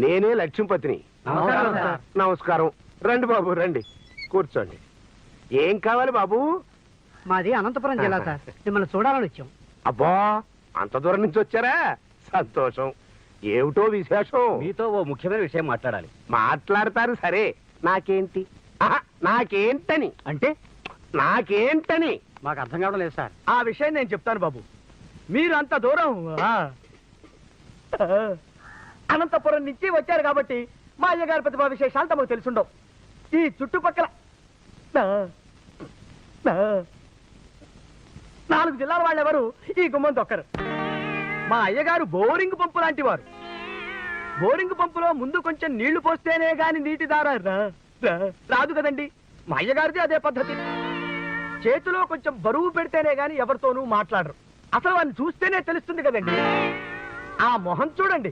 నేనే లక్ష్మీపతిని. నమస్కారం. రండి బాబు రండి, కూర్చోండి. ఏం కావాలి బాబు? మాది అనంతపురం జిల్లా సార్, మిమ్మల్ని చూడాలని వచ్చాం. అబ్బా, అంత దూరం నుంచి వచ్చారా? సంతోషం. ఏమిటో విశేషం? మీతో ఓ ముఖ్యమైన విషయం మాట్లాడాలి. మాట్లాడతారు సరే, నాకేంటి? నాకేంటని అంటే నాకేంటని మాకు అర్థం కావడం లేదు సార్. ఆ విషయం నేను చెప్తాను బాబు. మీరు అంత దూరం అనంతపురం నుంచి వచ్చారు కాబట్టి మా అయ్యగారి ప్రతిభా విశేషాలు తమకు తెలుసుండవు. ఈ చుట్టుపక్కల 4 జిల్లాల వాళ్ళెవరు ఈ గుమ్మం దొక్కరు. మా అయ్యగారు బోరింగ్ పంపు లాంటి వారు. బోరింగ్ పంపులో ముందు కొంచెం నీళ్లు పోస్తేనే గాని నీటి దార రాదు కదండి. మా అయ్యగారిది అదే పద్ధతి. చేతిలో కొంచెం బరువు పెడితేనే గాని ఎవరితోనూ మాట్లాడరు. అసలు వాడిని చూస్తేనే తెలుస్తుంది కదండి. ఆ మొహం చూడండి.